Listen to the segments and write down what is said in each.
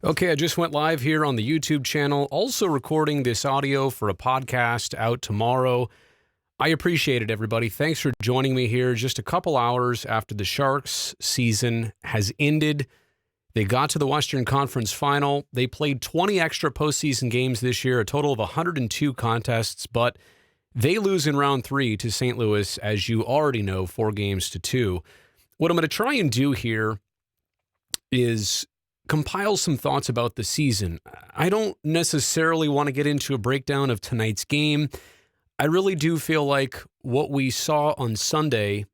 Okay, I just went live here on the YouTube channel, also recording this audio for a podcast out tomorrow. I appreciate it, everybody. Thanks for joining me here just a couple hours after the Sharks season has ended. They got to the Western Conference Final. They played 20 extra postseason games this year, a total of 102 contests, but they lose in round 3 to St. Louis, as you already know, 4-2. What I'm going to try and do here is compile some thoughts about the season. I don't necessarily want to get into a breakdown of tonight's game. I really do feel like what we saw on Sunday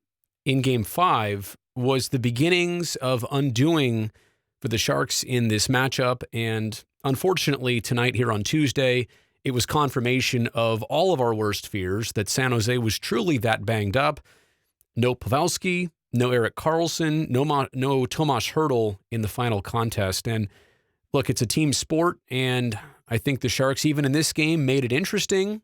in Game 5 was the beginnings of undoing for the Sharks in this matchup. And unfortunately, tonight here on Tuesday, it was confirmation of all of our worst fears that San Jose was truly that banged up. No Pavelski, no Erik Carlsson, no Tomas Hurdle in the final contest. And look, it's a team sport, and I think the Sharks, even in this game, made it interesting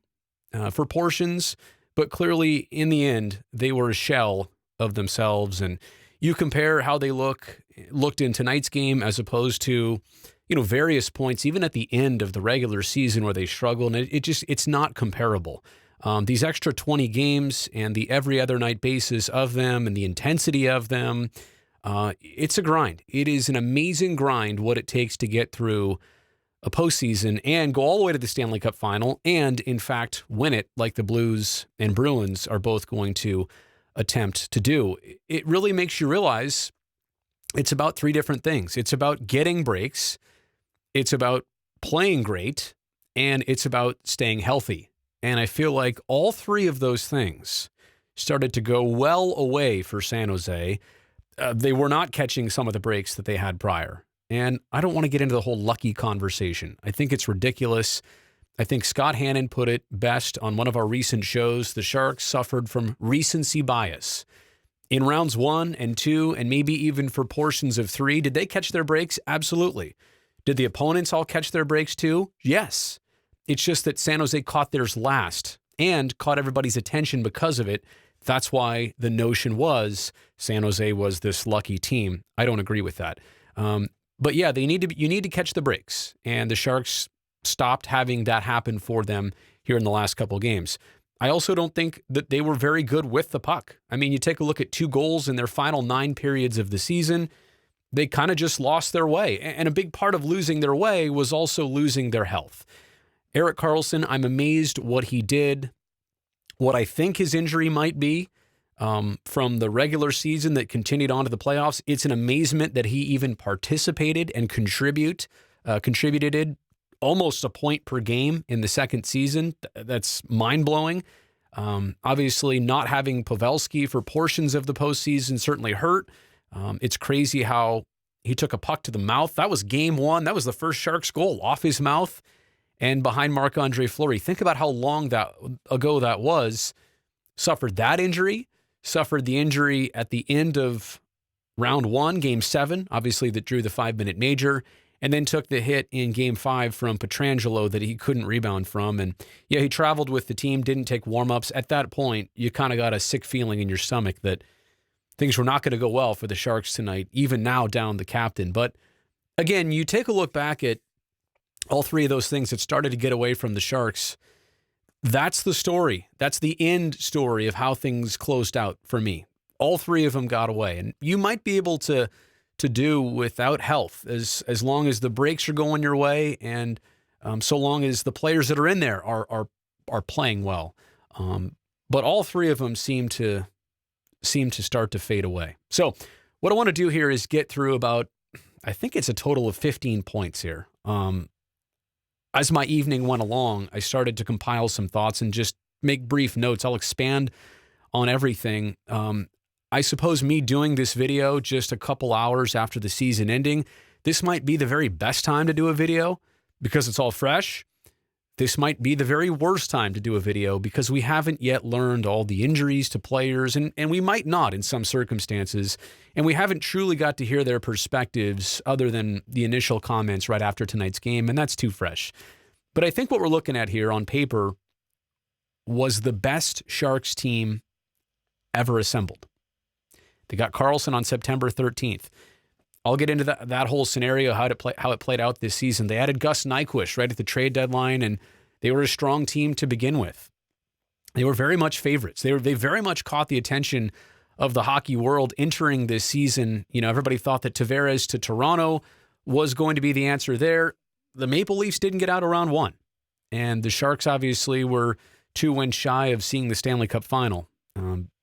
for portions, but clearly, in the end, they were a shell of themselves. And you compare how they looked in tonight's game as opposed to, various points, even at the end of the regular season where they struggled, and it's not comparable. These extra 20 games and the every other night basis of them and the intensity of them, it's a grind. It is an amazing grind what it takes to get through a postseason and go all the way to the Stanley Cup final and, in fact, win it like the Blues and Bruins are both going to attempt to do. It really makes you realize it's about 3 different things. It's about getting breaks, it's about playing great, and it's about staying healthy. And I feel like all 3 of those things started to go well away for San Jose. They were not catching some of the breaks that they had prior. And I don't want to get into the whole lucky conversation. I think it's ridiculous. I think Scott Hannon put it best on one of our recent shows. The Sharks suffered from recency bias. In rounds 1 and 2, and maybe even for portions of 3, did they catch their breaks? Absolutely. Did the opponents all catch their breaks too? Yes. It's just that San Jose caught theirs last and caught everybody's attention because of it. That's why the notion was San Jose was this lucky team. I don't agree with that. But yeah, you need to catch the breaks, and the Sharks stopped having that happen for them here in the last couple of games. I also don't think that they were very good with the puck. I mean, you take a look at 2 goals in their final 9 periods of the season. They kind of just lost their way. And a big part of losing their way was also losing their health. Erik Carlsson, I'm amazed what he did, what I think his injury might be from the regular season that continued on to the playoffs. It's an amazement that he even participated and contributed almost a point per game in the second season. That's mind-blowing. Obviously, not having Pavelski for portions of the postseason certainly hurt. It's crazy how he took a puck to the mouth. That was game 1. That was the first Sharks goal off his mouth and behind Marc-Andre Fleury. Think about how long ago that was. Suffered that injury, suffered the injury at the end of round 1, game 7, obviously that drew the 5-minute major, and then took the hit in game 5 from Pietrangelo that he couldn't rebound from. And yeah, he traveled with the team, didn't take warm-ups. At that point, you kind of got a sick feeling in your stomach that things were not going to go well for the Sharks tonight, even now down the captain. But again, you take a look back at all 3 of those things that started to get away from the Sharks. That's the story. That's the end story of how things closed out for me. All 3 of them got away. And you might be able to do without health as long as the breaks are going your way and so long as the players that are in there are playing well. But all 3 of them seem to start to fade away. So what I want to do here is get through about, I think it's a total of 15 points here. As my evening went along, I started to compile some thoughts and just make brief notes. I'll expand on everything. I suppose me doing this video just a couple hours after the season ending, this might be the very best time to do a video because it's all fresh. This might be the very worst time to do a video because we haven't yet learned all the injuries to players, and we might not in some circumstances, and we haven't truly got to hear their perspectives other than the initial comments right after tonight's game, and that's too fresh. But I think what we're looking at here on paper was the best Sharks team ever assembled. They got Carlsson on September 13th. I'll get into that whole scenario, how it played out this season. They added Gus Nyquist right at the trade deadline, and they were a strong team to begin with. They were very much favorites. They very much caught the attention of the hockey world entering this season. You know, everybody thought that Tavares to Toronto was going to be the answer there. The Maple Leafs didn't get out of round one, and the Sharks obviously were 2 wins shy of seeing the Stanley Cup final.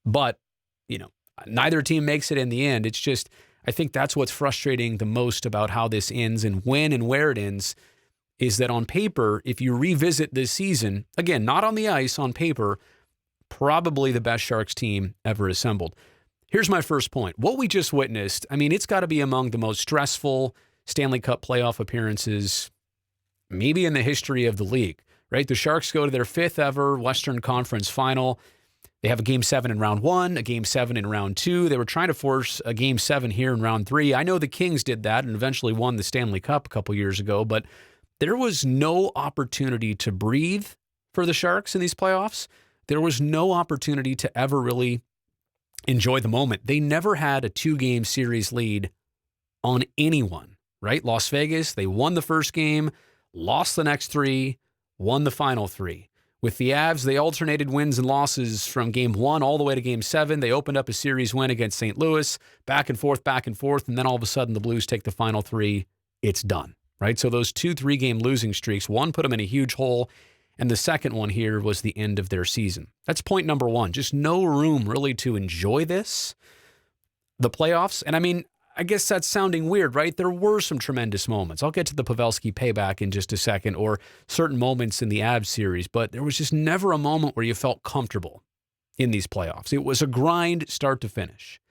But, you know, neither team makes it in the end. It's just, I think that's what's frustrating the most about how this ends and when and where it ends, is that on paper, if you revisit this season, again, not on the ice, on paper, probably the best Sharks team ever assembled. Here's my first point. What we just witnessed, I mean, it's got to be among the most stressful Stanley Cup playoff appearances maybe in the history of the league, right? The Sharks go to their 5th ever Western Conference final. They have a Game 7 in round 1, a Game 7 in round 2. They were trying to force a Game 7 here in round 3. I know the Kings did that and eventually won the Stanley Cup a couple years ago, but there was no opportunity to breathe for the Sharks in these playoffs. There was no opportunity to ever really enjoy the moment. They never had a 2-game series lead on anyone, right? Las Vegas, they won the first game, lost the next 3, won the final 3. With the Avs, they alternated wins and losses from Game 1 all the way to Game 7. They opened up a series win against St. Louis, back and forth, and then all of a sudden the Blues take the final 3. It's done, right? So those 2 3-game losing streaks, one put them in a huge hole, and the second one here was the end of their season. That's point number 1. Just no room really to enjoy this, the playoffs. And I mean, I guess that's sounding weird, right? There were some tremendous moments. I'll get to the Pavelski payback in just a second, or certain moments in the Avs series, but there was just never a moment where you felt comfortable in these playoffs. It was a grind start to finish.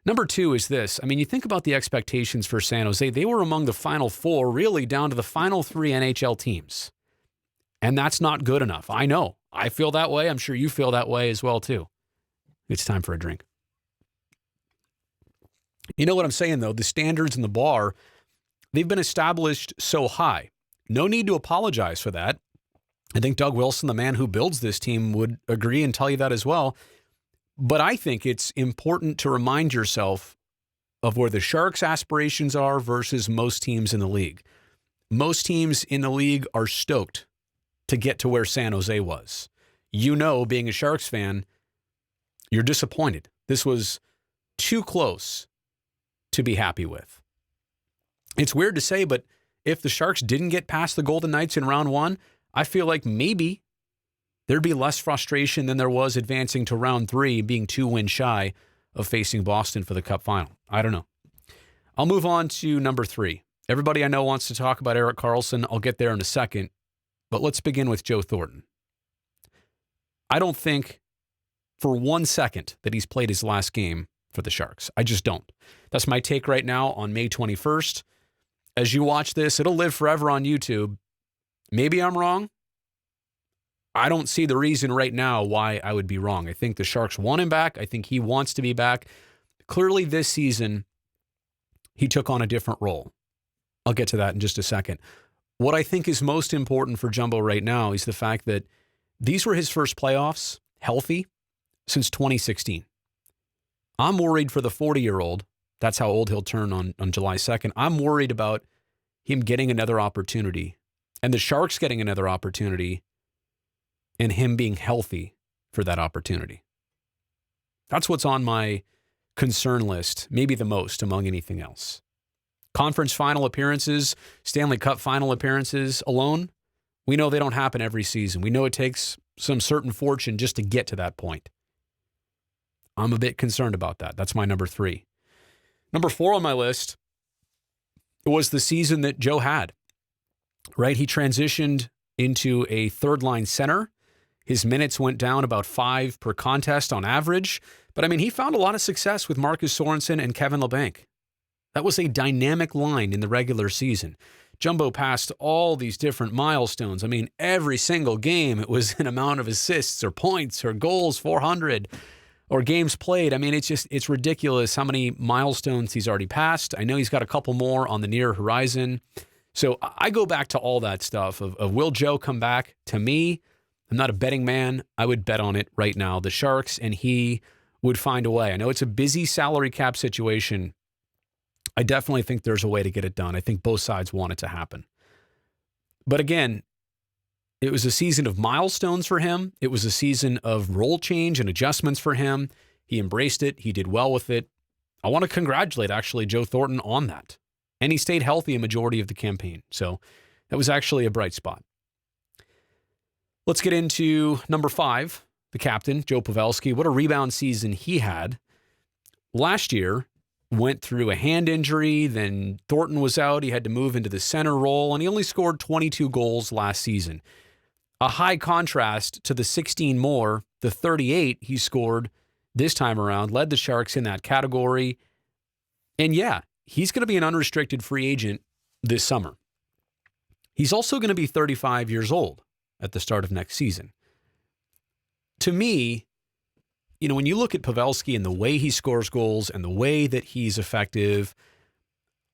Number 2 is this. I mean, you think about the expectations for San Jose. They were among the final 4, really down to the final 3 NHL teams. And that's not good enough. I know. I feel that way. I'm sure you feel that way as well, too. It's time for a drink. You know what I'm saying, though? The standards and the bar, they've been established so high. No need to apologize for that. I think Doug Wilson, the man who builds this team, would agree and tell you that as well. But I think it's important to remind yourself of where the Sharks' aspirations are versus most teams in the league. Most teams in the league are stoked to get to where San Jose was. You know, being a Sharks fan, you're disappointed. This was too close to be happy with. It's weird to say, but if the Sharks didn't get past the Golden Knights in round 1, I feel like maybe there'd be less frustration than there was advancing to round 3, being 2 wins shy of facing Boston for the Cup final. I don't know. I'll move on to number 3. Everybody I know wants to talk about Erik Carlsson. I'll get there in a second, but let's begin with Joe Thornton. I don't think for 1 second that he's played his last game for the Sharks. I just don't. That's my take right now on May 21st. As you watch this, it'll live forever on YouTube. Maybe I'm wrong. I don't see the reason right now why I would be wrong. I think the Sharks want him back. I think he wants to be back. Clearly this season, he took on a different role. I'll get to that in just a second. What I think is most important for Jumbo right now is the fact that these were his first playoffs, healthy, since 2016. I'm worried for the 40-year-old. That's how old he'll turn on July 2nd. I'm worried about him getting another opportunity and the Sharks getting another opportunity and him being healthy for that opportunity. That's what's on my concern list, maybe the most among anything else. Conference final appearances, Stanley Cup final appearances alone, we know they don't happen every season. We know it takes some certain fortune just to get to that point. I'm a bit concerned about that. That's my number 3. Number 4 on my list was the season that Joe had, right? He transitioned into a third-line center. His minutes went down about 5 per contest on average. But, I mean, he found a lot of success with Marcus Sorensen and Kevin LeBanc. That was a dynamic line in the regular season. Jumbo passed all these different milestones. I mean, every single game, it was an amount of assists or points or goals, 400, or games played. I mean, it's ridiculous how many milestones he's already passed. I know he's got a couple more on the near horizon. So I go back to all that stuff of will Joe come back? To me, I'm not a betting man. I would bet on it right now. The Sharks and he would find a way. I know it's a busy salary cap situation I definitely think there's a way to get it done. I think both sides want it to happen. But again, it was a season of milestones for him. It was a season of role change and adjustments for him. He embraced it. He did well with it. I want to congratulate, actually, Joe Thornton on that. And he stayed healthy a majority of the campaign. So that was actually a bright spot. Let's get into number 5, the captain, Joe Pavelski. What a rebound season he had. Last year, went through a hand injury, then Thornton was out. He had to move into the center role, and he only scored 22 goals last season. A high contrast to the 16 more, the 38 he scored this time around, led the Sharks in that category. And yeah, he's going to be an unrestricted free agent this summer. He's also going to be 35 years old at the start of next season. To me, when you look at Pavelski and the way he scores goals and the way that he's effective,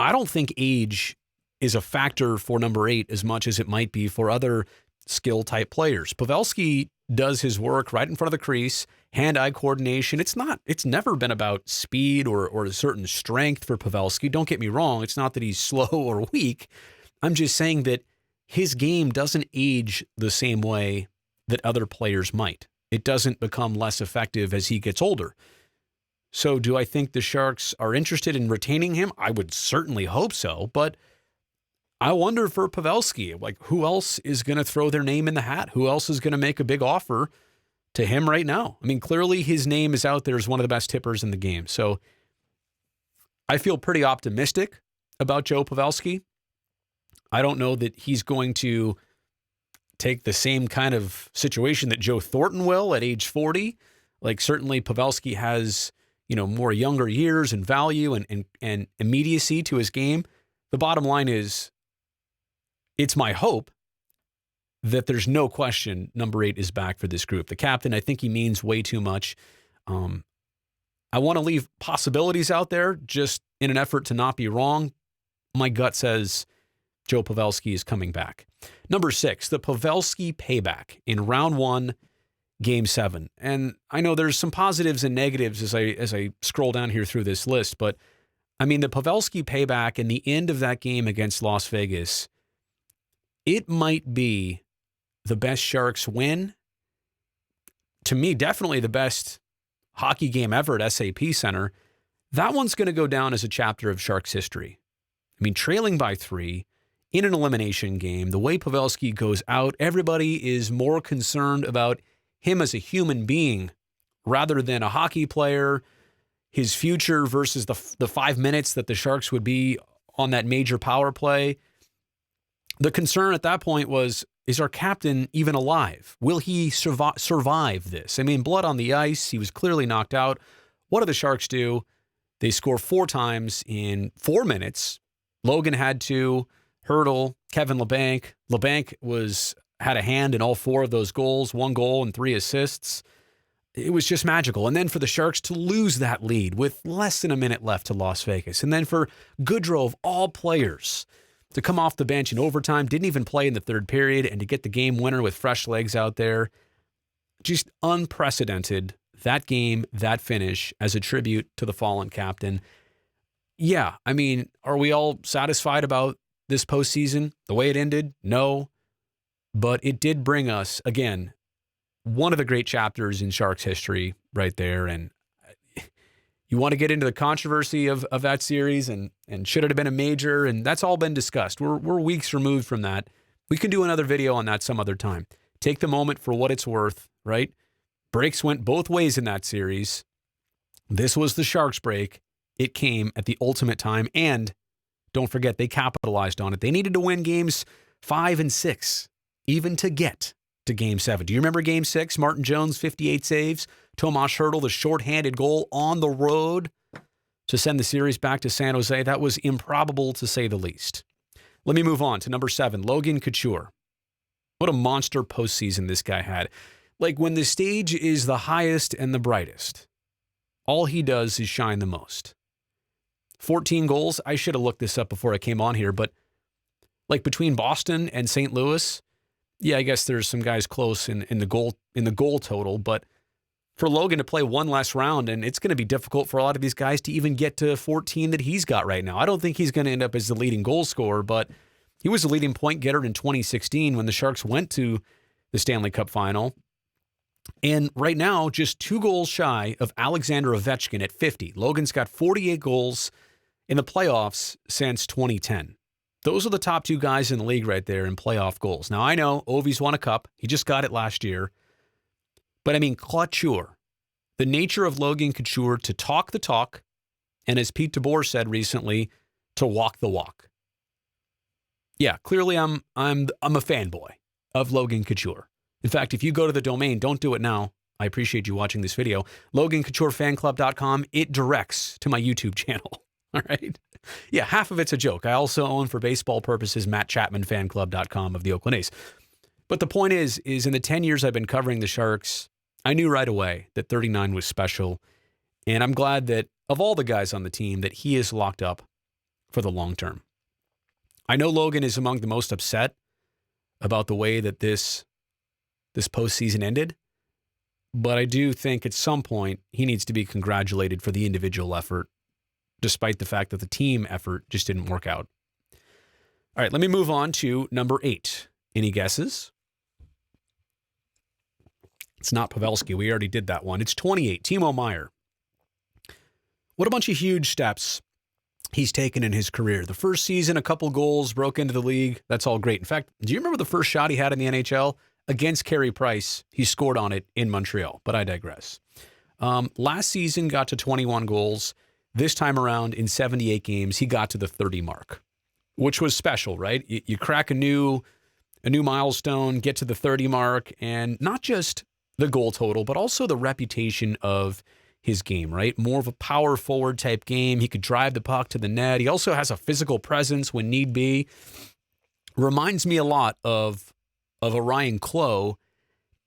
I don't think age is a factor for number 8 as much as it might be for other skill-type players. Pavelski does his work right in front of the crease, hand-eye coordination. It's never been about speed or a certain strength for Pavelski. Don't get me wrong. It's not that he's slow or weak. I'm just saying that his game doesn't age the same way that other players might. It doesn't become less effective as he gets older. So do I think the Sharks are interested in retaining him? I would certainly hope so, but I wonder for Pavelski, who else is going to throw their name in the hat? Who else is going to make a big offer to him right now? I mean, clearly his name is out there as one of the best tippers in the game. So I feel pretty optimistic about Joe Pavelski. I don't know that he's going to take the same kind of situation that Joe Thornton will at age 40. Certainly Pavelski has, more younger years and value and immediacy to his game. The bottom line is, it's my hope that there's no question number 8 is back for this group. The captain, I think he means way too much. I want to leave possibilities out there just in an effort to not be wrong. My gut says Joe Pavelski is coming back. Number 6, the Pavelski payback in round 1, game 7. And I know there's some positives and negatives as I scroll down here through this list, but I mean, the Pavelski payback in the end of that game against Las Vegas, it might be the best Sharks win. To me, definitely the best hockey game ever at SAP Center. That one's going to go down as a chapter of Sharks history. I mean, trailing by 3 in an elimination game, the way Pavelski goes out, everybody is more concerned about him as a human being rather than a hockey player, his future versus the 5 minutes that the Sharks would be on that major power play. The concern at that point was, is our captain even alive? Will he survive this? I mean, blood on the ice. He was clearly knocked out. What do the Sharks do? They score 4 times in 4 minutes. Logan had 2. Hurdle, Kevin Labanc. Labanc had a hand in all 4 of those goals, 1 goal and 3 assists. It was just magical. And then for the Sharks to lose that lead with less than a minute left to Las Vegas. And then for Goodrow, of all players, to come off the bench in overtime, didn't even play in the 3rd period, and to get the game winner with fresh legs out there. Just unprecedented, that game, that finish, as a tribute to the fallen captain. Yeah, I mean, are we all satisfied about this postseason, the way it ended? No. But it did bring us, again, one of the great chapters in Sharks history right there. And you want to get into the controversy of that series and should it have been a major? And that's all been discussed. We're weeks removed from that. We can do another video on that some other time. Take the moment for what it's worth, right? Breaks went both ways in that series. This was the Sharks break. It came at the ultimate time, and don't forget, they capitalized on it. They needed to win games 5 and 6, even to get to game 7. Do you remember game 6? Martin Jones, 58 saves. Tomas Hurdle, the shorthanded goal on the road to send the series back to San Jose. That was improbable, to say the least. Let me move on to number 7, Logan Couture. What a monster postseason this guy had. When the stage is the highest and the brightest, all he does is shine the most. 14 goals. I should have looked this up before I came on here, but between Boston and St. Louis, yeah, I guess there's some guys close in the goal total, but for Logan to play one less round, and it's going to be difficult for a lot of these guys to even get to 14 that he's got right now. I don't think he's going to end up as the leading goal scorer, but he was the leading point getter in 2016 when the Sharks went to the Stanley Cup final. And right now, just 2 goals shy of Alexander Ovechkin at 50. Logan's got 48 goals in the playoffs since 2010. Those are the top 2 guys in the league right there in playoff goals. Now, I know Ovi's won a cup. He just got it last year. But I mean, Couture, the nature of Logan Couture to talk the talk, and as Pete DeBoer said recently, to walk the walk. Yeah, clearly I'm a fanboy of Logan Couture. In fact, if you go to the domain, don't do it now. I appreciate you watching this video. LoganCoutureFanClub.com, it directs to my YouTube channel. All right. Yeah, half of it's a joke. I also own, for baseball purposes, MattChapmanFanClub.com of the Oakland A's. But the point is in the 10 years I've been covering the Sharks, I knew right away that 39 was special. And I'm glad that of all the guys on the team, that he is locked up for the long term. I know Logan is among the most upset about the way that this postseason ended, but I do think at some point he needs to be congratulated for the individual effort, despite the fact that the team effort just didn't work out. All right, let me move on to number 8. Any guesses? It's not Pavelski. We already did that one. It's 28, Timo Meier. What a bunch of huge steps he's taken in his career. The first season, a couple goals, broke into the league. That's all great. In fact, do you remember the first shot he had in the NHL? Against Carey Price. He scored on it in Montreal, but I digress. Last season, got to 21 goals. This time around, in 78 games, he got to the 30 mark, which was special, right? You crack a new milestone, get to the 30 mark, and not just the goal total, but also the reputation of his game, right? More of a power forward type game. He could drive the puck to the net. He also has a physical presence when need be. Reminds me a lot of a Ryan Clough.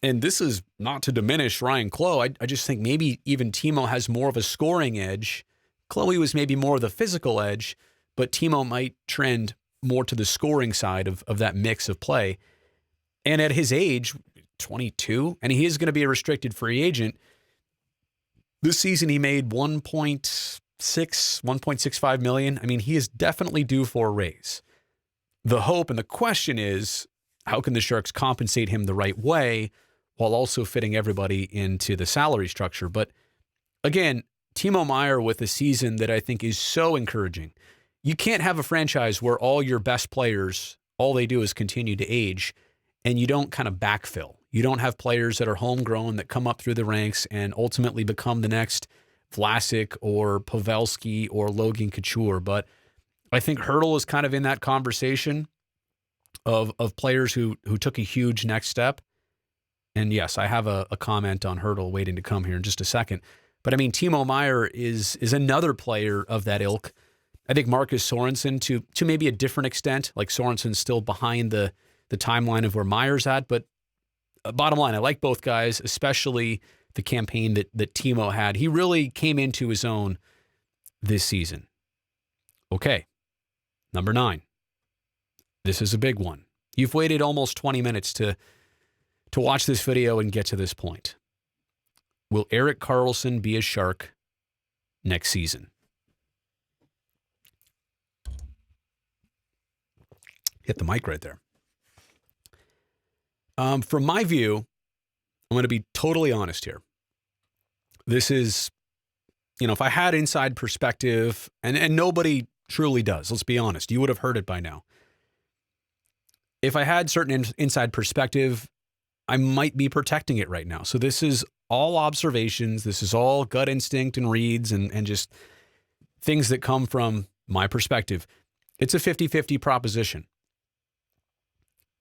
And this is not to diminish Ryan Clough. I just think maybe even Timo has more of a scoring edge. Chloe was maybe more of the physical edge, but Timo might trend more to the scoring side of that mix of play. And at his age, 22, and he is going to be a restricted free agent. This season he made 1.65 million. I mean, he is definitely due for a raise. The hope and the question is, how can the Sharks compensate him the right way while also fitting everybody into the salary structure? But again, Timo Meier with a season that I think is so encouraging. You can't have a franchise where all your best players, all they do is continue to age, and you don't kind of backfill. You don't have players that are homegrown that come up through the ranks and ultimately become the next Vlasic or Pavelski or Logan Couture. But I think Hurdle is kind of in that conversation of players who took a huge next step. And yes, I have a comment on Hurdle waiting to come here in just a second. But I mean, Timo Meier is another player of that ilk. I think Marcus Sorensen to maybe a different extent, like Sorensen's still behind the timeline of where Meier's at. But bottom line, I like both guys, especially the campaign that Timo had. He really came into his own this season. Okay, number 9. This is a big one. You've waited almost 20 minutes to watch this video and get to this point. Will Erik Carlsson be a Shark next season? Hit the mic right there. From my view, I'm going to be totally honest here. This is, if I had inside perspective, and nobody truly does, let's be honest, you would have heard it by now. If I had certain inside perspective, I might be protecting it right now. So this is all observations. This is all gut instinct and reads and just things that come from my perspective. It's a 50-50 proposition.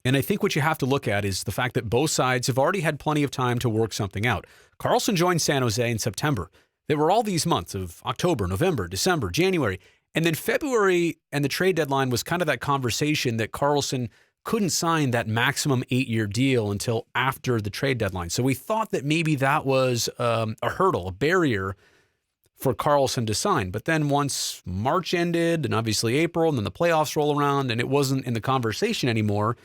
And I think what you have to look at is the fact that both sides have already had plenty of time to work something out. Carlsson joined San Jose in September. There were all these months of October, November, December, January. And then February and the trade deadline was kind of that conversation that Carlsson couldn't sign that maximum 8-year deal until after the trade deadline. So we thought that maybe that was a hurdle, a barrier for Carlsson to sign. But then once March ended and obviously April and then the playoffs roll around and it wasn't in the conversation anymore,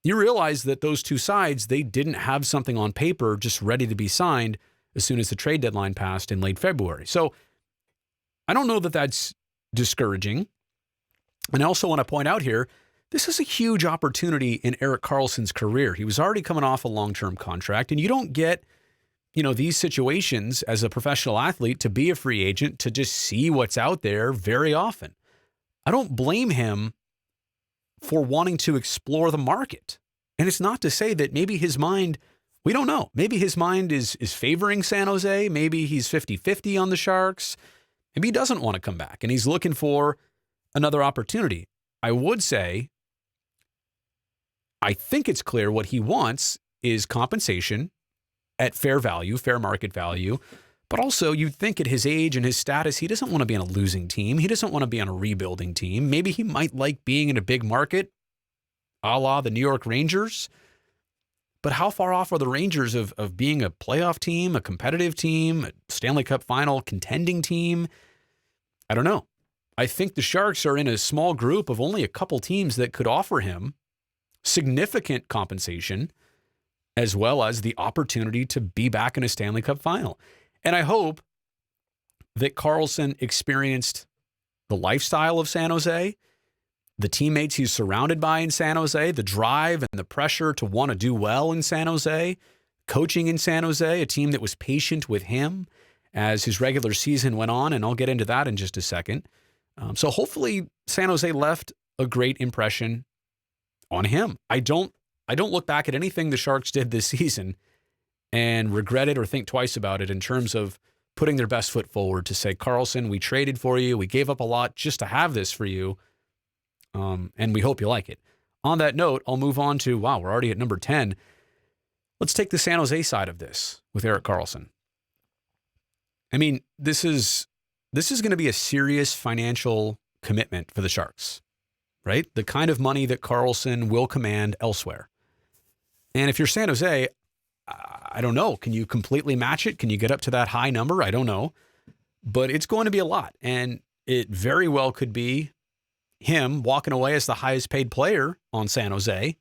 you realize that those two sides, they didn't have something on paper just ready to be signed as soon as the trade deadline passed in late February. So I don't know that that's discouraging. And I also want to point out here, this is a huge opportunity in Erik Carlsson's career. He was already coming off a long-term contract, and you don't get, these situations as a professional athlete to be a free agent, to just see what's out there very often. I don't blame him for wanting to explore the market. And it's not to say that maybe his mind, we don't know. Maybe his mind is favoring San Jose. Maybe he's 50-50 on the Sharks. Maybe he doesn't want to come back and he's looking for another opportunity. I would say, I think it's clear what he wants is compensation at fair value, fair market value. But also, you'd think at his age and his status, he doesn't want to be on a losing team. He doesn't want to be on a rebuilding team. Maybe he might like being in a big market, a la the New York Rangers. But how far off are the Rangers of being a playoff team, a competitive team, a Stanley Cup final contending team? I don't know. I think the Sharks are in a small group of only a couple teams that could offer him significant compensation as well as the opportunity to be back in a Stanley Cup final. And I hope that Carlsson experienced the lifestyle of San Jose, the teammates he's surrounded by in San Jose, the drive and the pressure to want to do well in San Jose, coaching in San Jose, a team that was patient with him as his regular season went on, and I'll get into that in just a second. So hopefully San Jose left a great impression on him. I don't look back at anything the Sharks did this season and regret it or think twice about it in terms of putting their best foot forward to say, Carlsson, we traded for you. We gave up a lot just to have this for you. And we hope you like it. On that note, I'll move on to, we're already at number 10. Let's take the San Jose side of this with Erik Carlsson. I mean, this is going to be a serious financial commitment for the Sharks, right? The kind of money that Carlsson will command elsewhere. And if you're San Jose, I don't know. Can you completely match it? Can you get up to that high number? I don't know. But it's going to be a lot. And it very well could be him walking away as the highest paid player on San Jose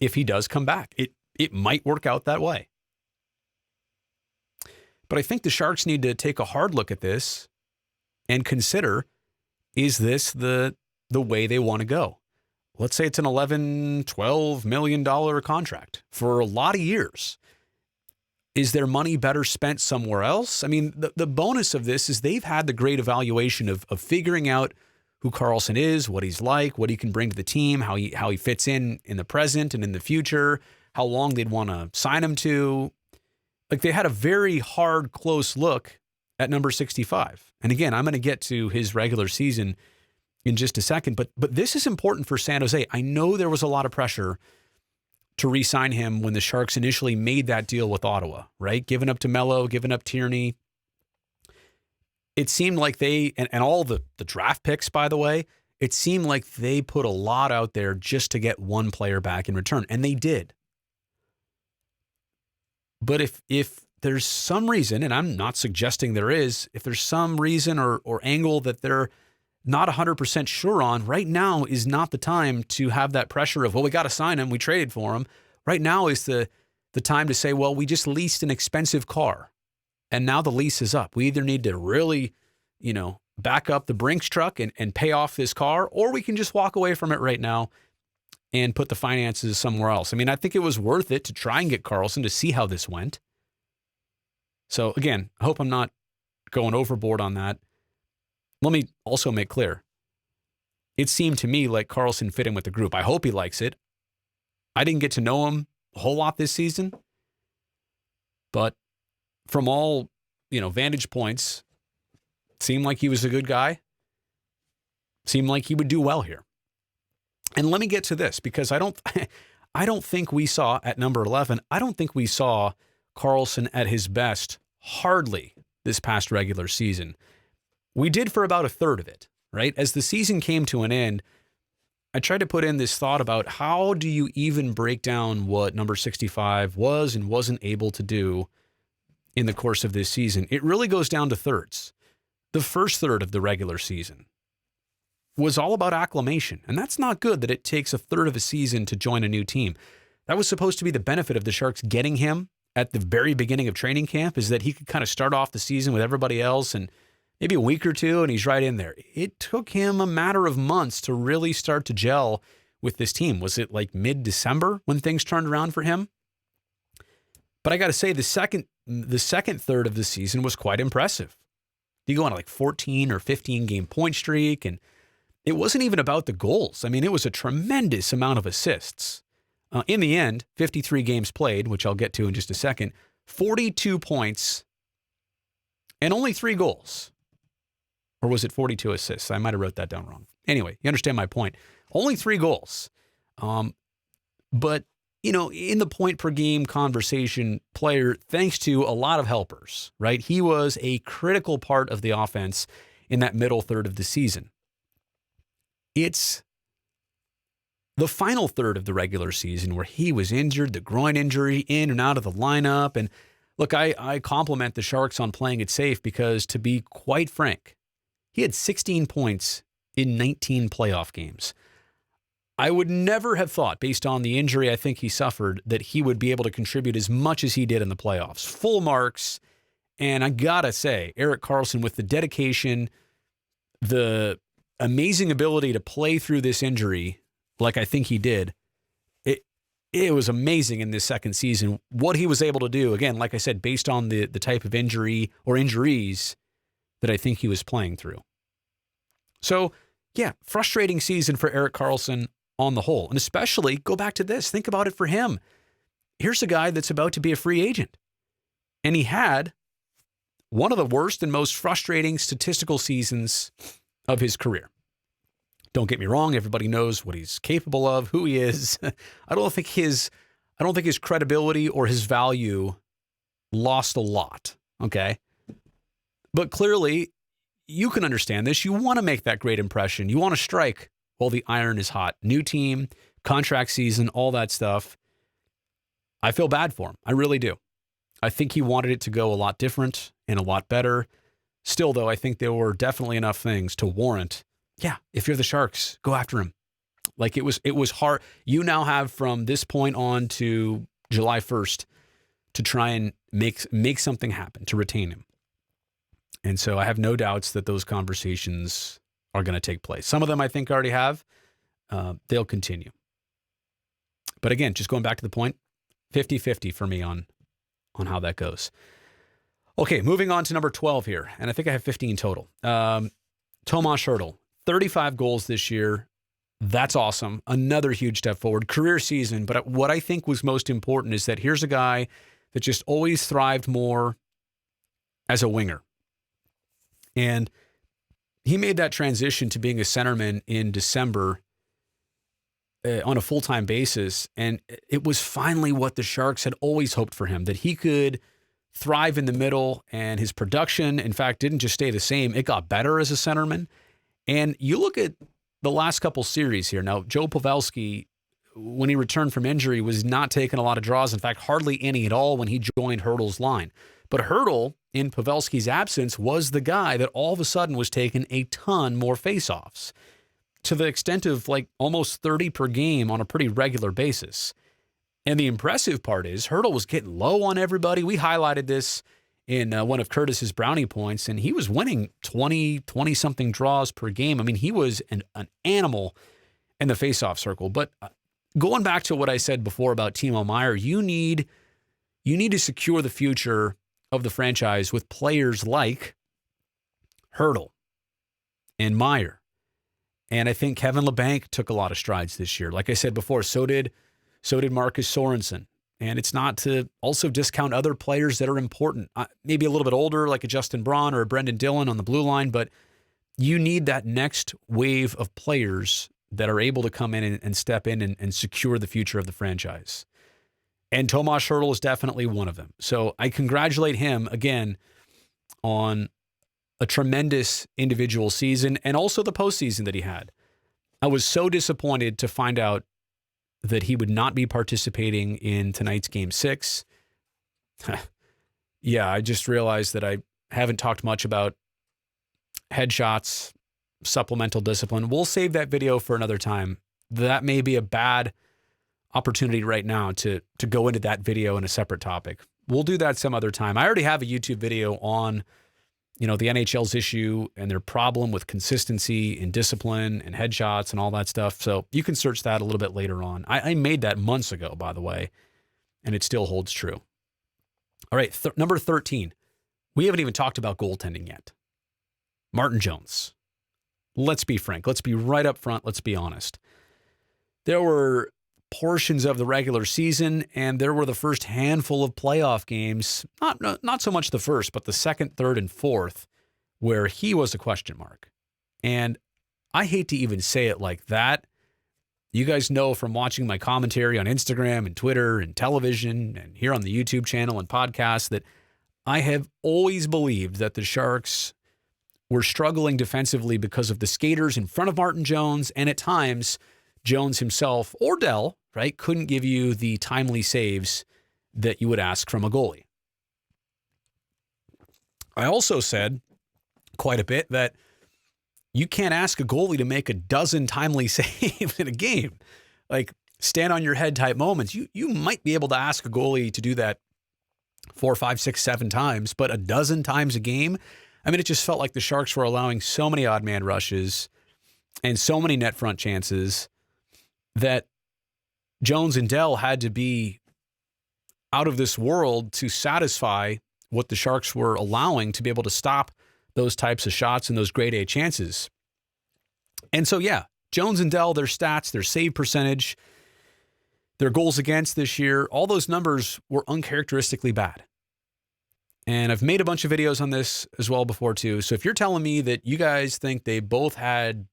if he does come back. It might work out that way. But I think the Sharks need to take a hard look at this and consider, is this the way they want to go? Let's say it's an $11, $12 million contract for a lot of years. Is their money better spent somewhere else? I mean, the bonus of this is they've had the great evaluation of figuring out who Carlsson is, what he's like, what he can bring to the team, how he fits in the present and in the future, how long they'd want to sign him to. Like, they had a very hard, close look at number 65. And again, I'm going to get to his regular season in just a second, but this is important for San Jose. I know there was a lot of pressure to re-sign him when the Sharks initially made that deal with Ottawa, right? Giving up to Mello, giving up Tierney. It seemed like they, and all the draft picks, by the way, it seemed like they put a lot out there just to get one player back in return, and they did. But if there's some reason, and I'm not suggesting there is, if there's some reason or angle that they're not 100% sure on, right now is not the time to have that pressure of, well, we got to sign him, we traded for him. Right now is the time to say, well, we just leased an expensive car, and now the lease is up. We either need to really, back up the Brinks truck and pay off this car, or we can just walk away from it right now and put the finances somewhere else. I mean, I think it was worth it to try and get Carlsson to see how this went. So again, I hope I'm not going overboard on that. Let me also make clear, it seemed to me like Carlsson fit in with the group. I hope he likes it. I didn't get to know him a whole lot this season, but from all, vantage points, seemed like he was a good guy. Seemed like he would do well here. And let me get to this, because I don't think we saw at number 11, I don't think we saw Carlsson at his best hardly this past regular season. We did for about a third of it, right? As the season came to an end, I tried to put in this thought about how do you even break down what number 65 was and wasn't able to do in the course of this season. It really goes down to thirds. The first third of the regular season was all about acclimation, and that's not good that it takes a third of a season to join a new team. That was supposed to be the benefit of the Sharks getting him at the very beginning of training camp is that he could kind of start off the season with everybody else and maybe a week or two, and he's right in there. It took him a matter of months to really start to gel with this team. Was it like mid-December when things turned around for him? But I got to say, the second third of the season was quite impressive. You go on like 14 or 15 game point streak, and it wasn't even about the goals. I mean, it was a tremendous amount of assists. In the end, 53 games played, which I'll get to in just a second, 42 points and only 3 goals. Or was it 42 assists? I might have wrote that down wrong. Anyway, you understand my point. Only 3 goals. But, you know, in the point per game conversation player, thanks to a lot of helpers, right? He was a critical part of the offense in that middle third of the season. It's the final third of the regular season where he was injured, the groin injury, in and out of the lineup. And look, I compliment the Sharks on playing it safe because, to be quite frank, he had 16 points in 19 playoff games. I would never have thought, based on the injury I think he suffered, that he would be able to contribute as much as he did in the playoffs. Full marks. And I gotta say, Erik Carlsson, with the dedication, the amazing ability to play through this injury like I think he did, it was amazing in this second season what he was able to do. Again, like I said, based on the type of injury or injuries that I think he was playing through. So, yeah, frustrating season for Erik Carlsson on the whole. And especially, go back to this, think about it for him. Here's a guy that's about to be a free agent. And he had one of the worst and most frustrating statistical seasons of his career. Don't get me wrong, everybody knows what he's capable of, who he is. I don't think his credibility or his value lost a lot, okay? But clearly, you can understand this. You want to make that great impression. You want to strike while the iron is hot. New team, contract season, all that stuff. I feel bad for him. I really do. I think he wanted it to go a lot different and a lot better. Still, though, I think there were definitely enough things to warrant, yeah, if you're the Sharks, go after him. Like it was hard. You now have from this point on to July 1st to try and make something happen to retain him. And so I have no doubts that those conversations are going to take place. Some of them I think already have. They'll continue. But again, just going back to the point, 50-50 for me on how that goes. Okay, moving on to number 12 here. And I think I have 15 total. Tomas Hurdle, 35 goals this year. That's awesome. Another huge step forward. Career season. But what I think was most important is that here's a guy that just always thrived more as a winger. And he made that transition to being a centerman in December on a full-time basis. And it was finally what the Sharks had always hoped for him, that he could thrive in the middle, and his production, in fact, didn't just stay the same. It got better as a centerman. And you look at the last couple series here. Now, Joe Pavelski, when he returned from injury, was not taking a lot of draws. In fact, hardly any at all when he joined Hurdle's line. But Hurdle, in Pavelski's absence, was the guy that all of a sudden was taking a ton more faceoffs, to the extent of like almost 30 per game on a pretty regular basis. And the impressive part is Hurdle was getting low on everybody. We highlighted this in one of Curtis's brownie points, and he was winning 20-something draws per game. I mean, he was an animal in the faceoff circle. But going back to what I said before about Timo Meier, you need to secure the future of the franchise with players like Hurdle and Meier. And I think Kevin LeBanc took a lot of strides this year. Like I said before, so did Marcus Sorensen. And it's not to also discount other players that are important. Maybe a little bit older, like a Justin Braun or a Brendan Dillon on the blue line, but you need that next wave of players that are able to come in and step in and secure the future of the franchise. And Tomas Hurdle is definitely one of them. So I congratulate him again on a tremendous individual season and also the postseason that he had. I was so disappointed to find out that he would not be participating in tonight's Game 6. Yeah, I just realized that I haven't talked much about headshots, supplemental discipline. We'll save that video for another time. That may be a bad opportunity right now to go into that video in a separate topic. we'll do that some other time. I already have a YouTube video on, the NHL's issue and their problem with consistency and discipline and headshots and all that stuff. So you can search that a little bit later on. I made that months ago, by the way, and it still holds true. All right, number 13. We haven't even talked about goaltending yet. Martin Jones. Let's be frank. Let's be right up front. Let's be honest. There were portions of the regular season, and there were the first handful of playoff games, not so much the first, but the second, third, and fourth, where he was a question mark. And I hate to even say it like that. You guys know from watching my commentary on Instagram and Twitter and television and here on the YouTube channel and podcasts that I have always believed that the Sharks were struggling defensively because of the skaters in front of Martin Jones, and at times Jones himself or Dell, right, couldn't give you the timely saves that you would ask from a goalie. I also said quite a bit that you can't ask a goalie to make a dozen timely saves in a game. Like stand on your head type moments. You might be able to ask a goalie to do that 4, 5, 6, 7 times, but a dozen times a game? I mean, it just felt like the Sharks were allowing so many odd man rushes and so many net front chances that Jones and Dell had to be out of this world to satisfy what the Sharks were allowing to be able to stop those types of shots and those grade A chances. And so, yeah, Jones and Dell, their stats, their save percentage, their goals against this year, all those numbers were uncharacteristically bad. And I've made a bunch of videos on this as well before too. So if you're telling me that you guys think they both had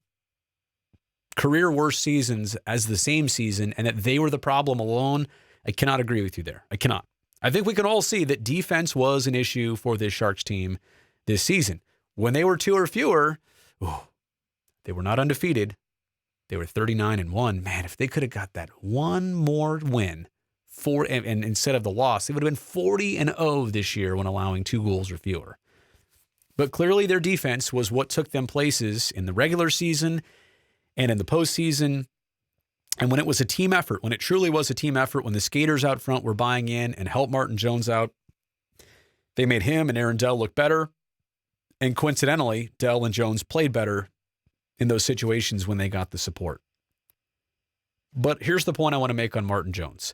career worst seasons as the same season and that they were the problem alone, I cannot agree with you there. I cannot. I think we can all see that defense was an issue for this Sharks team this season. When they were 2 or fewer, they were not undefeated. They were 39-1. Man, if they could have got that one more win and instead of the loss, they would have been 40-0 this year when allowing 2 goals or fewer. But clearly their defense was what took them places in the regular season and in the postseason. And when it was a team effort, when it truly was a team effort, when the skaters out front were buying in and helped Martin Jones out, they made him and Aaron Dell look better. And coincidentally, Dell and Jones played better in those situations when they got the support. But here's the point I want to make on Martin Jones.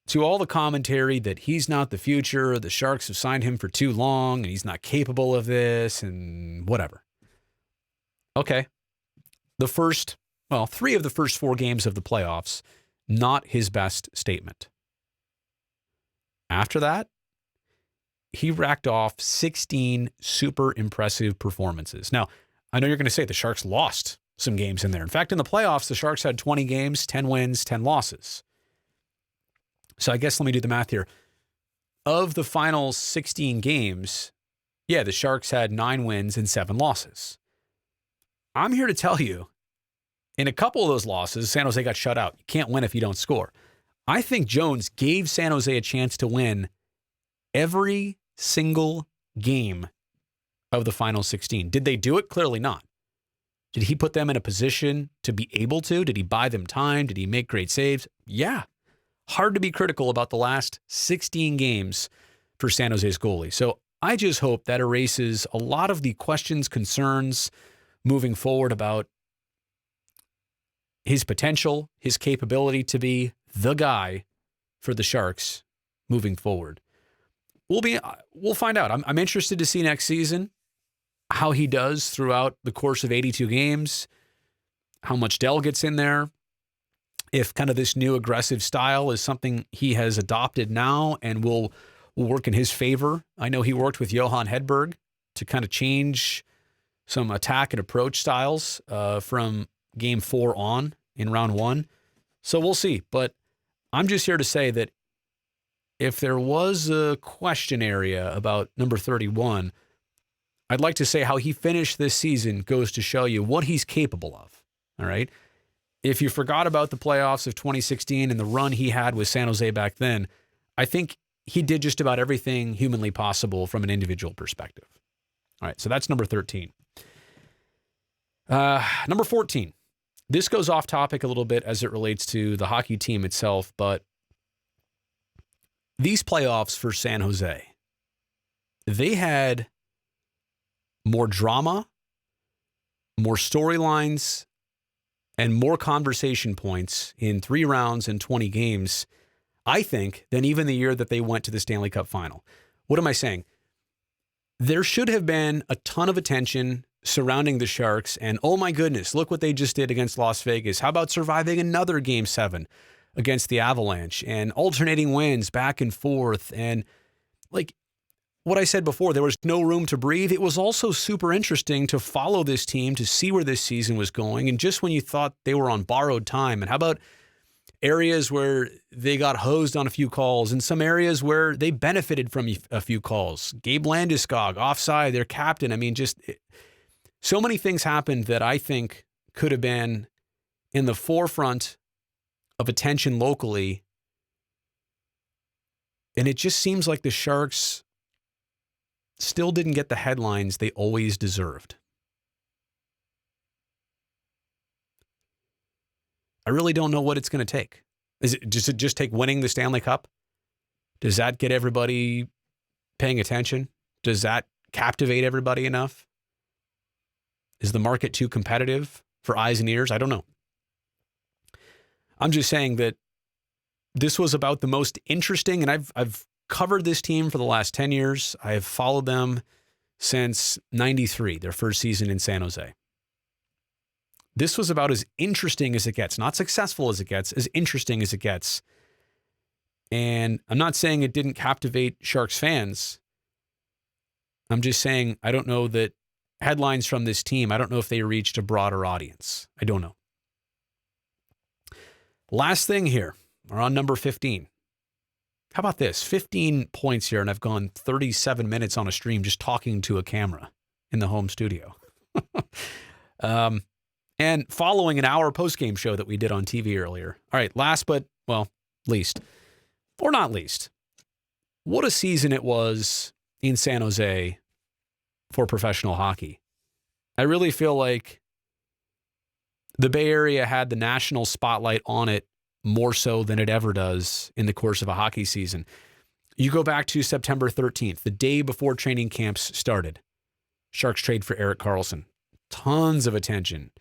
To all the commentary that he's not the future, the Sharks have signed him for too long, and he's not capable of this, and whatever. Okay. 3 of the first 4 games of the playoffs, not his best statement. After that, he racked off 16 super impressive performances. Now, I know you're going to say the Sharks lost some games in there. In fact, in the playoffs, the Sharks had 20 games, 10 wins, 10 losses. So I guess let me do the math here. Of the final 16 games, yeah, the Sharks had 9 wins and 7 losses. I'm here to tell you, in a couple of those losses, San Jose got shut out. You can't win if you don't score. I think Jones gave San Jose a chance to win every single game of the final 16. Did they do it? Clearly not. Did he put them in a position to be able to? Did he buy them time? Did he make great saves? Yeah. Hard to be critical about the last 16 games for San Jose's goalie. So I just hope that erases a lot of the questions, concerns moving forward about his potential, his capability to be the guy for the Sharks moving forward. We'll find out. I'm interested to see next season how he does throughout the course of 82 games, how much Dell gets in there, if kind of this new aggressive style is something he has adopted now and will work in his favor. I know he worked with Johan Hedberg to kind of change some attack and approach styles from game 4 on in round 1. So we'll see. But I'm just here to say that if there was a question area about number 31, I'd like to say how he finished this season goes to show you what he's capable of. All right. If you forgot about the playoffs of 2016 and the run he had with San Jose back then, I think he did just about everything humanly possible from an individual perspective. All right. So that's number 13. Number 14. This goes off topic a little bit as it relates to the hockey team itself, but these playoffs for San Jose, they had more drama, more storylines, and more conversation points in 3 rounds and 20 games, I think, than even the year that they went to the Stanley Cup final. What am I saying? There should have been a ton of attention surrounding the Sharks, and oh my goodness, look what they just did against Las Vegas. How about surviving another Game 7 against the Avalanche and alternating wins back and forth? And like what I said before, there was no room to breathe. It was also super interesting to follow this team, to see where this season was going. And just when you thought they were on borrowed time, and how about areas where they got hosed on a few calls and some areas where they benefited from a few calls. Gabe Landeskog, offside, their captain. I mean, so many things happened that I think could have been in the forefront of attention locally. And it just seems like the Sharks still didn't get the headlines they always deserved. I really don't know what it's going to take. Does it just take winning the Stanley Cup? Does that get everybody paying attention? Does that captivate everybody enough? Is the market too competitive for eyes and ears? I don't know. I'm just saying that this was about the most interesting, and I've covered this team for the last 10 years. I have followed them since 93, their first season in San Jose. This was about as interesting as it gets, not successful as it gets, as interesting as it gets. And I'm not saying it didn't captivate Sharks fans. I'm just saying I don't know that headlines from this team, I don't know if they reached a broader audience. I don't know. Last thing here, we're on number 15. How about this? 15 points here, and I've gone 37 minutes on a stream just talking to a camera in the home studio. And following an hour post-game show that we did on TV earlier. All right, last but, well, least, or not least, what a season it was in San Jose for professional hockey. I really feel like the Bay Area had the national spotlight on it more so than it ever does in the course of a hockey season. You go back to September 13th, the day before training camps started. Sharks trade for Erik Carlsson. Tons of attention.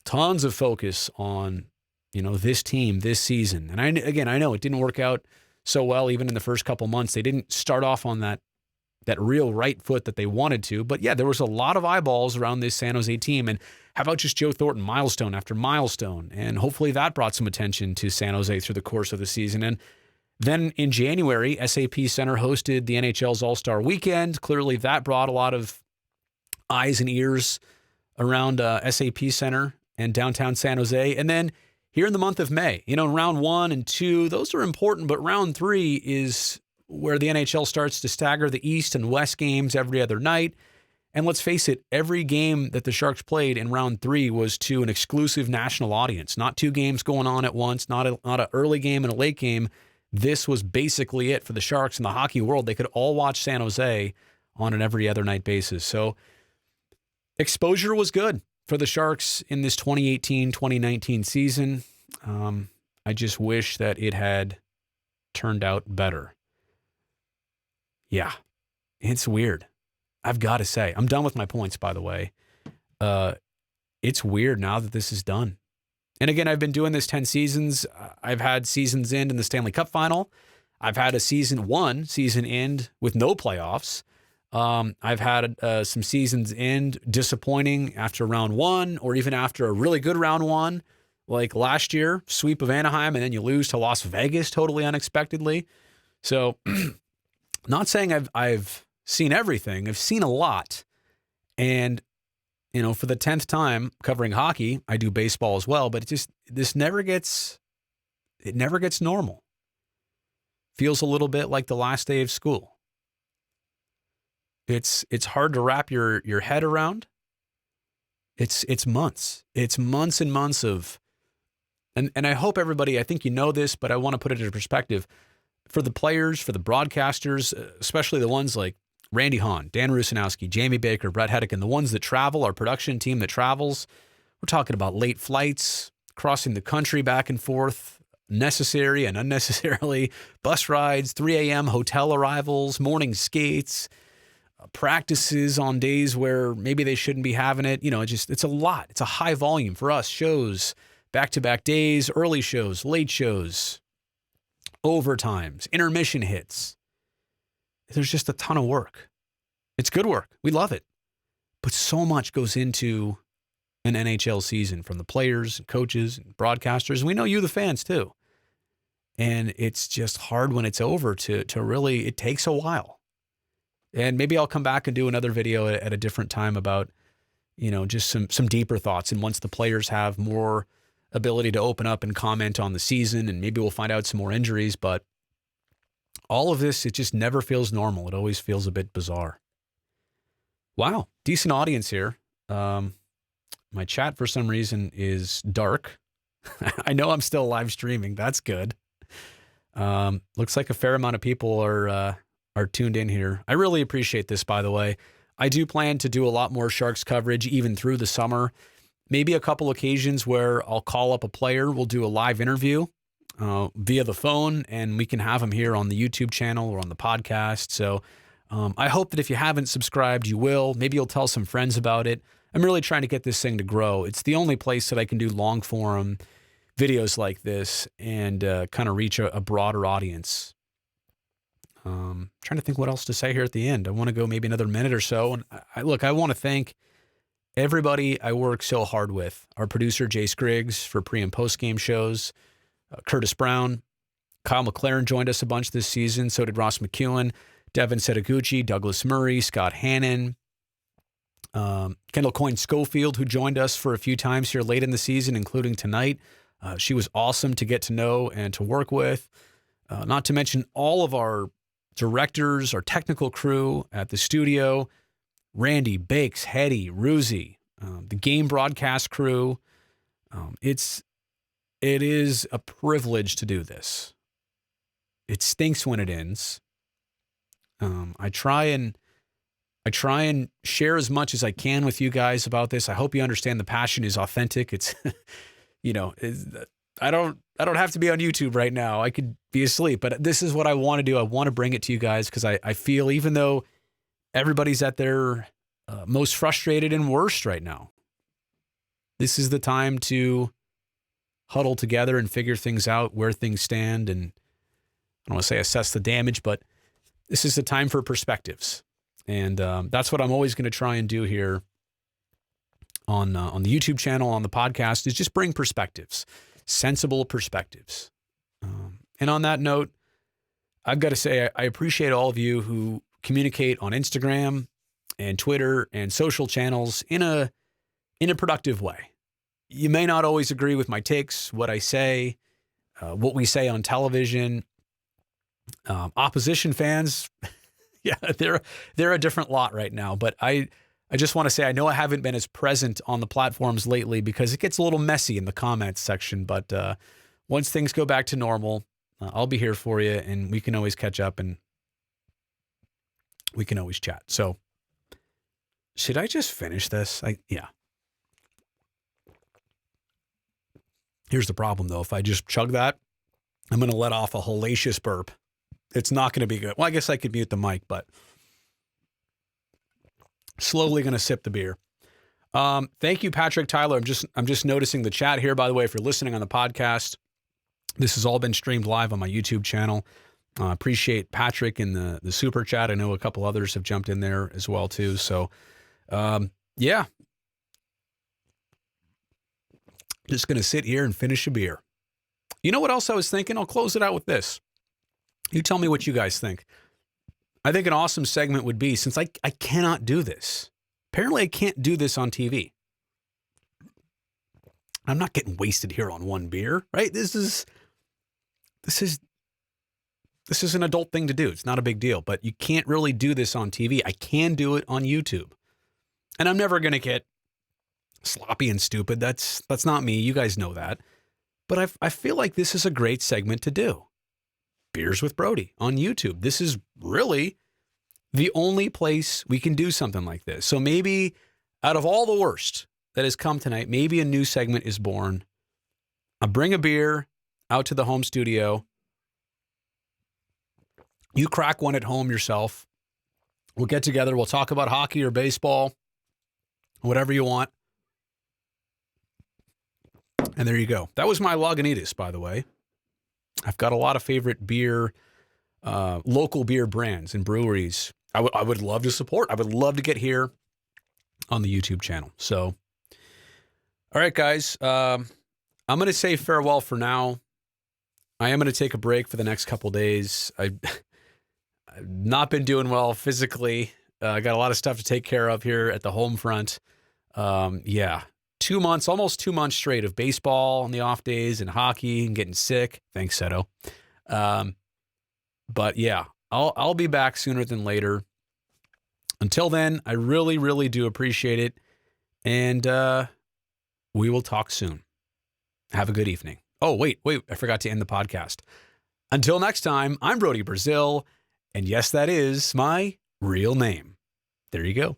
Tons of focus on, this team, this season. And I know it didn't work out so well even in the first couple months. They didn't start off on that real right foot that they wanted to. But yeah, there was a lot of eyeballs around this San Jose team. And how about just Joe Thornton, milestone after milestone? And hopefully that brought some attention to San Jose through the course of the season. And then in January, SAP Center hosted the NHL's All-Star Weekend. Clearly that brought a lot of eyes and ears around SAP Center and downtown San Jose. And then here in the month of May, round 1 and 2, those are important, but round 3 is where the NHL starts to stagger the East and West games every other night. And let's face it, every game that the Sharks played in round 3 was to an exclusive national audience, not 2 games going on at once, not an early game and a late game. This was basically it for the Sharks in the hockey world. They could all watch San Jose on an every other night basis. So exposure was good for the Sharks in this 2018-2019 season. I just wish that it had turned out better. Yeah, it's weird. I've got to say, I'm done with my points, by the way. It's weird now that this is done. And again, I've been doing this 10 seasons. I've had seasons end in the Stanley Cup final. I've had a season end with no playoffs. I've had some seasons end disappointing after round 1 or even after a really good round 1, like last year, sweep of Anaheim, and then you lose to Las Vegas totally unexpectedly. So not saying I've seen everything. I've seen a lot. And, for the 10th time covering hockey, I do baseball as well, but it never gets normal. Feels a little bit like the last day of school. It's hard to wrap your head around. It's months. It's months and months of, and I hope everybody, I think you know this, but I want to put it into perspective. For the players, for the broadcasters, especially the ones like Randy Hahn, Dan Rusanowski, Jamie Baker, Brett Hedican, the ones that travel, our production team that travels, we're talking about late flights, crossing the country back and forth, necessary and unnecessarily, bus rides, 3 a.m. hotel arrivals, morning skates, practices on days where maybe they shouldn't be having it. It's a lot. It's a high volume for us. Shows, back-to-back days, early shows, late shows, overtimes, intermission hits. There's just a ton of work. It's good work. We love it. But so much goes into an NHL season from the players and coaches and broadcasters. And we know you, the fans, too. And it's just hard when it's over to really, it takes a while. And maybe I'll come back and do another video at a different time about, just some deeper thoughts. And once the players have more ability to open up and comment on the season, and maybe we'll find out some more injuries. But all of this, it just never feels normal. It always feels a bit bizarre. Wow, decent audience here. My chat, for some reason, is dark. I know I'm still live streaming. That's good. Looks like a fair amount of people are tuned in here. I really appreciate this, by the way. I do plan to do a lot more Sharks coverage even through the summer. Maybe a couple occasions where I'll call up a player. We'll do a live interview via the phone, and we can have them here on the YouTube channel or on the podcast. So I hope that if you haven't subscribed, you will. Maybe you'll tell some friends about it. I'm really trying to get this thing to grow. It's the only place that I can do long form videos like this and kind of reach a broader audience. Trying to think what else to say here at the end. I want to go maybe another minute or so. And I want to thank everybody I work so hard with. Our producer, Jay Scriggs, for pre- and post-game shows. Curtis Brown. Kyle McLaren joined us a bunch this season. So did Ross McEwen, Devin Setaguchi, Douglas Murray, Scott Hannon, Kendall Coyne-Schofield, who joined us for a few times here late in the season, including tonight. She was awesome to get to know and to work with. Not to mention all of our directors, our technical crew at the studio, Randy, Bakes, Hetty, Ruzi, the game broadcast crew. It is a privilege to do this. It stinks when it ends. I try and share as much as I can with you guys about this. I hope you understand the passion is authentic. It's, I don't have to be on YouTube right now. I could be asleep, but this is what I want to do. I want to bring it to you guys because I feel even though everybody's at their most frustrated and worst right now, this is the time to huddle together and figure things out, where things stand, and I don't want to say assess the damage, but this is the time for perspectives. And that's what I'm always going to try and do here on the YouTube channel, on the podcast, is just bring perspectives, sensible perspectives. And on that note, I've got to say I appreciate all of you who communicate on Instagram and Twitter and social channels in a productive way. You may not always agree with my takes, what I say, what we say on television. Opposition fans, yeah, they're a different lot right now. But I just want to say I know I haven't been as present on the platforms lately because it gets a little messy in the comments section. But once things go back to normal, I'll be here for you, and we can always catch up and we can always chat. So should I just finish this? Yeah. Here's the problem, though. If I just chug that, I'm going to let off a hellacious burp. It's not going to be good. Well, I guess I could mute the mic, but slowly going to sip the beer. Thank you, Patrick Tyler. I'm just noticing the chat here, by the way, if you're listening on the podcast. This has all been streamed live on my YouTube channel. Appreciate Patrick in the super chat. I know a couple others have jumped in there as well, too. So, yeah. Just going to sit here and finish a beer. You know what else I was thinking? I'll close it out with this. You tell me what you guys think. I think an awesome segment would be, since I cannot do this. Apparently I can't do this on TV. I'm not getting wasted here on one beer, right? This is an adult thing to do. It's not a big deal, but you can't really do this on TV. I can do it on YouTube. And I'm never going to get sloppy and stupid. That's not me. You guys know that. But I feel like this is a great segment to do. Beers with Brody on YouTube. This is really the only place we can do something like this. So maybe out of all the worst that has come tonight, maybe a new segment is born. I bring a beer. out to the home studio. You crack one at home yourself. We'll get together. We'll talk about hockey or baseball, whatever you want. And there you go. That was my Lagunitas, by the way. I've got a lot of favorite beer, local beer brands and breweries I would love to support. I would love to get here on the YouTube channel. So, all right, guys, I'm going to say farewell for now. I am going to take a break for the next couple days. I've not been doing well physically. I got a lot of stuff to take care of here at the home front. Yeah, 2 months, almost 2 months straight of baseball on the off days and hockey and getting sick. Thanks, Seto. But yeah, I'll be back sooner than later. Until then, I really, really do appreciate it. And we will talk soon. Have a good evening. Oh, wait, I forgot to end the podcast. Until next time, I'm Brody Brazil. And yes, that is my real name. There you go.